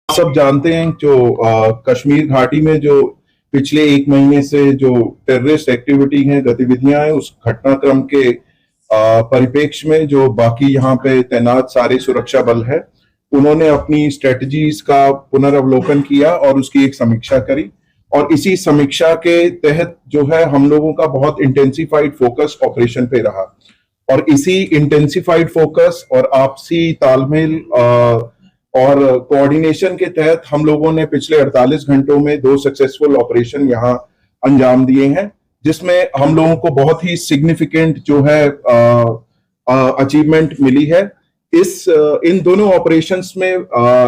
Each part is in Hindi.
सब जानते हैं जो कश्मीर घाटी में जो पिछले एक महीने से जो टेररिस्ट एक्टिविटी है, गतिविधियां हैं, उस घटनाक्रम के परिप्रेक्ष्य में जो बाकी यहाँ पे तैनात सारे सुरक्षा बल है, उन्होंने अपनी स्ट्रेटजीज का पुनर्वलोकन किया और उसकी एक समीक्षा करी। और इसी समीक्षा के तहत जो है हम लोगों का बहुत इंटेंसिफाइड फोकस ऑपरेशन पे रहा। और इसी इंटेंसिफाइड फोकस और आपसी तालमेल और कोऑर्डिनेशन के तहत हम लोगों ने पिछले 48 घंटों में 2 सक्सेसफुल ऑपरेशन यहाँ अंजाम दिए हैं, जिसमें हम लोगों को बहुत ही सिग्निफिकेंट जो है अचीवमेंट मिली है। इन दोनों ऑपरेशंस में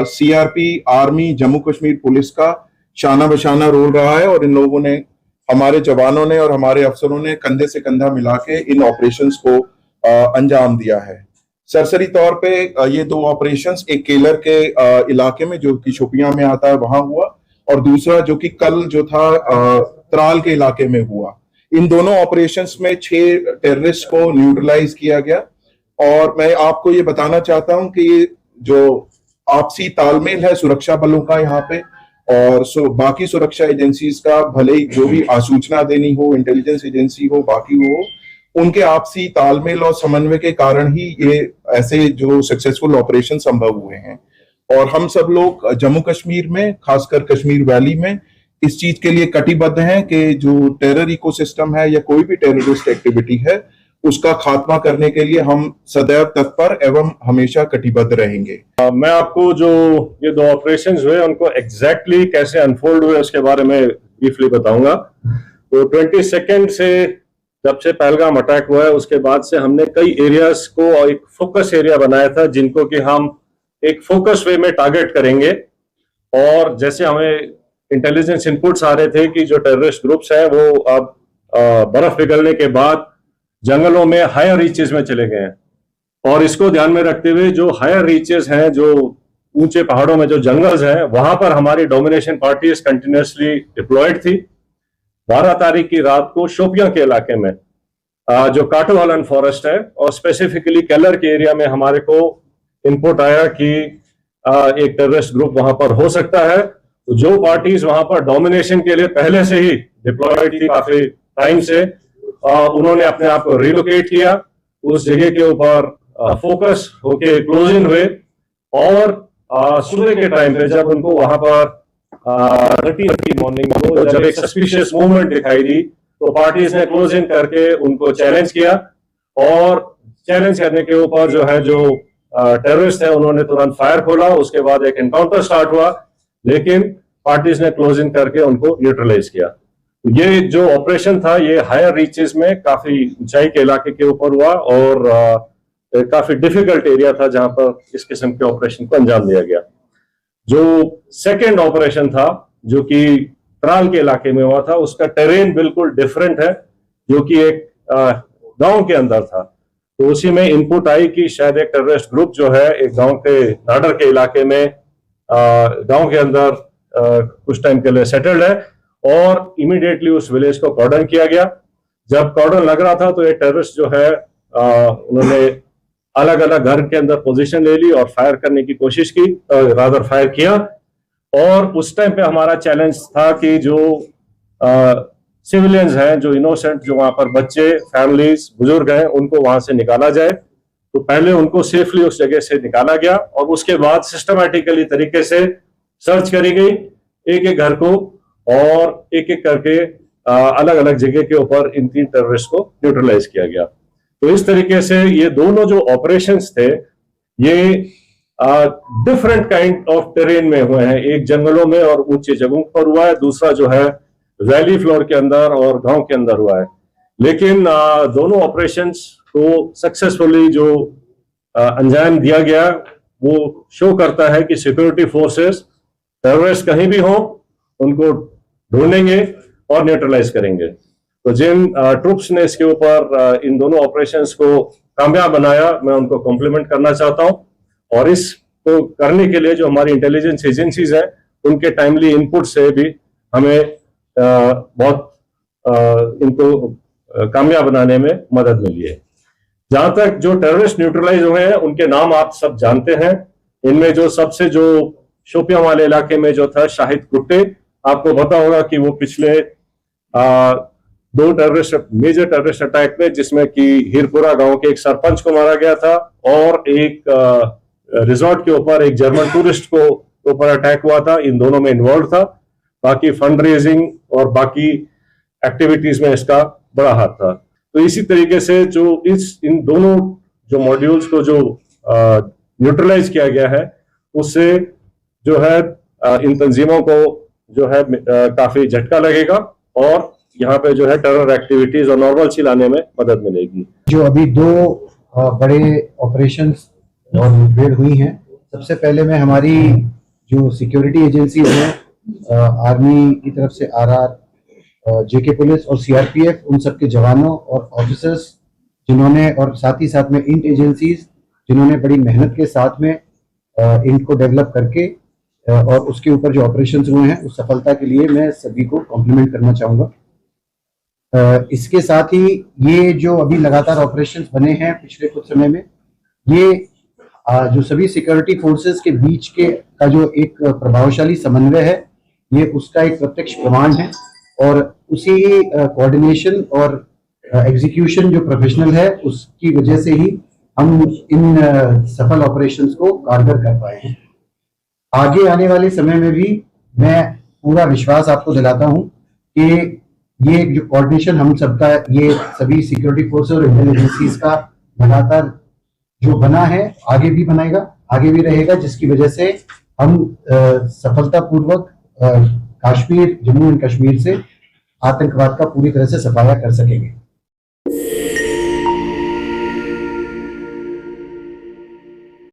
CRP, army, Jammu Kashmir police का शाना बशाना रोल रहा है और इन लोगों ने, हमारे जवानों ने और हमारे अफसरों ने कंधे से कंधा मिला के इन ऑपरेशंस को अंजाम दिया है। सरसरी तौर पे ये 2 ऑपरेशंस, एक केलर के इलाके में जो कि शोपियां में आता है वहां हुआ, और दूसरा जो कि कल जो था त्राल के इलाके में हुआ। इन दोनों ऑपरेशंस में 6 टेररिस्ट को न्यूट्रलाइज किया गया। और मैं आपको ये बताना चाहता हूं कि ये जो आपसी तालमेल है सुरक्षा बलों का यहाँ पे और बाकी सुरक्षा एजेंसीज का, भले ही जो भी आसूचना देनी हो, इंटेलिजेंस एजेंसी हो, बाकी हो, उनके आपसी तालमेल और समन्वय के कारण ही ये ऐसे जो सक्सेसफुल ऑपरेशन संभव हुए हैं। और हम सब लोग जम्मू कश्मीर में, खासकर कश्मीर वैली में, इस चीज के लिए कटिबद्ध हैं कि जो टेरर इकोसिस्टम है या कोई भी टेररिस्ट एक्टिविटी है, उसका खात्मा करने के लिए हम सदैव तत्पर एवं हमेशा कटिबद्ध रहेंगे। मैं आपको जो ये 2 ऑपरेशंस हुए उनको एग्जैक्टली कैसे अनफोल्ड हुए उसके बारे में ब्रीफली बताऊंगा। तो 22 से जब से पहलगाम अटैक हुआ है उसके बाद से हमने कई एरियाज को एक फोकस एरिया बनाया था, जिनको कि हम एक फोकस वे में टारगेट करेंगे। और जैसे हमें इंटेलिजेंस इनपुट्स आ रहे थे कि जो टेररिस्ट ग्रुप्स हैं वो अब बर्फ पिघलने के बाद जंगलों में हायर रीचेस में चले गए हैं, और इसको ध्यान में रखते हुए जो हायर रीचेस हैं, जो ऊंचे पहाड़ों में जो जंगल्स हैं, वहां पर हमारी डोमिनेशन पार्टीज कंटिन्यूसली डिप्लॉयड थी। 12 तारीख की रात को शोपियां के इलाके में जो काटोहलन फॉरेस्ट है और स्पेसिफिकली केलर के एरिया में हमारे को इनपुट आया कि एक टेररिस्ट ग्रुप वहां पर हो सकता है। तो जो पार्टीज वहां पर डोमिनेशन के लिए पहले से ही डिप्लॉयड थी काफी टाइम से, उन्होंने अपने आप को रिलोकेट किया, उस जगह के ऊपर फोकस होके क्लोज इन हुए। और सुबह के टाइम पे जब उनको वहां पर 30 मॉर्निंग को जब एक सस्पिशियस मूवमेंट दिखाई दी, तो पार्टीज ने क्लोज इन करके उनको चैलेंज किया, और चैलेंज करने के ऊपर जो है जो टेररिस्ट है उन्होंने तुरंत फायर खोला। उसके बाद एक एनकाउंटर स्टार्ट हुआ, लेकिन पार्टीज ने क्लोज इन करके उनको न्यूट्रलाइज किया। ये जो ऑपरेशन था ये हायर रीचेस में काफी ऊंचाई के इलाके के ऊपर हुआ, और काफी डिफिकल्ट एरिया था जहां पर इस किस्म के ऑपरेशन को अंजाम दिया गया। जो सेकेंड ऑपरेशन था जो कि त्राल के इलाके में हुआ था, उसका टेरेन बिल्कुल डिफरेंट है, जो कि एक गांव के अंदर था। तो उसी में इनपुट आई कि शायद एक टेररिस्ट ग्रुप जो है एक गांव के नाडर के इलाके में गांव के अंदर कुछ टाइम के लिए सेटल्ड है, और इमीडिएटली उस विलेज को कॉर्डन किया गया। जब कॉर्डन लग रहा था तो ये टेररिस्ट जो है उन्होंने अलग अलग घर के अंदर पोजीशन ले ली और फायर करने की कोशिश की, रादर फायर किया। और उस टाइम पे हमारा चैलेंज था कि जो सिविलियंस हैं, जो इनोसेंट, जो वहां पर बच्चे, फैमिलीज, बुजुर्ग हैं, उनको वहां से निकाला जाए। तो पहले उनको सेफली उस जगह से निकाला गया, और उसके बाद सिस्टमैटिकली तरीके से सर्च करी गई एक एक घर को, और एक एक करके अलग अलग जगह के ऊपर इन 3 टेररिस्ट को न्यूट्रलाइज किया गया। तो इस तरीके से ये दोनों जो ऑपरेशंस थे ये डिफरेंट काइंड ऑफ टेरेन में हुए हैं। एक जंगलों में और ऊंचे जगहों पर हुआ है, दूसरा जो है वैली फ्लोर के अंदर और गांव के अंदर हुआ है। लेकिन दोनों ऑपरेशंस को सक्सेसफुली जो अंजाम दिया गया वो शो करता है कि सिक्योरिटी फोर्सेस टेररिस्ट कहीं भी हो उनको ढूंढेंगे और न्यूट्रलाइज करेंगे। तो जिन ट्रूप्स ने इसके ऊपर इन दोनों ऑपरेशंस को कामयाब बनाया, मैं उनको कॉम्प्लीमेंट करना चाहता हूं। और इसको करने के लिए जो हमारी इंटेलिजेंस एजेंसीज हैं उनके टाइमली इनपुट से भी हमें बहुत इनको कामयाब बनाने में मदद मिली है। जहां तक जो टेररिस्ट न्यूट्रलाइज हुए हैं उनके नाम आप सब जानते हैं। इनमें जो सबसे जो शोपियां वाले इलाके में जो था शाहिद कुट्टे, आपको पता होगा कि वो पिछले 2 मेजर टेररिस्ट अटैक में, जिसमें कि हीरपुरा गांव के एक सरपंच को मारा गया था और एक रिजॉर्ट के ऊपर एक जर्मन टूरिस्ट को ऊपर अटैक हुआ था, इन दोनों में इन्वॉल्व था। बाकी फंड रेजिंग और बाकी एक्टिविटीज में इसका बड़ा हाथ था। तो इसी तरीके से जो इन दोनों जो मॉड्यूल्स को जो न्यूट्रलाइज किया गया है, उससे जो है इन तंजीमों को जो है काफी झटका लगेगा और यहाँ पे जो है टेरर एक्टिविटीज और नॉर्मलसी लाने में मदद मिलेगी। जो अभी 2 बड़े ऑपरेशंस और मुठभेड़ हुई हैं, सबसे पहले मैं हमारी जो सिक्योरिटी एजेंसीज हैं, आर्मी की तरफ से RR, जेके पुलिस और CRPF, उन सब के जवानों और ऑफिसर्स जिन्होंने, और साथ ही साथ में इंट एजेंसीज जिन्होंने बड़ी मेहनत के साथ में इंट को डेवलप करके और उसके ऊपर जो ऑपरेशंस हुए हैं उस सफलता के लिए मैं सभी को कॉम्प्लीमेंट करना चाहूँगा। इसके साथ ही ये जो अभी लगातार ऑपरेशंस बने हैं पिछले कुछ समय में, ये जो सभी सिक्योरिटी फोर्सेस के बीच का जो एक प्रभावशाली समन्वय है, ये उसका एक प्रत्यक्ष प्रमाण है और उसी कोऑर्डिनेशन और एग्जीक्यूशन जो प्रोफेशनल है, उसकी वजह से ही हम इन सफल ऑपरेशंस को कारगर कर पाए हैं। आगे आने वाले समय में भी मैं पूरा विश्वास आपको दिलाता हूं कि ये जो कोऑर्डिनेशन हम सबका, ये सभी सिक्योरिटी फोर्सेस और इंडियन एजेंसीज का लगातार जो बना है, आगे भी बनाएगा, आगे भी रहेगा, जिसकी वजह से हम सफलतापूर्वक कश्मीर, जम्मू एंड कश्मीर से आतंकवाद का पूरी तरह से सफाया कर सकेंगे।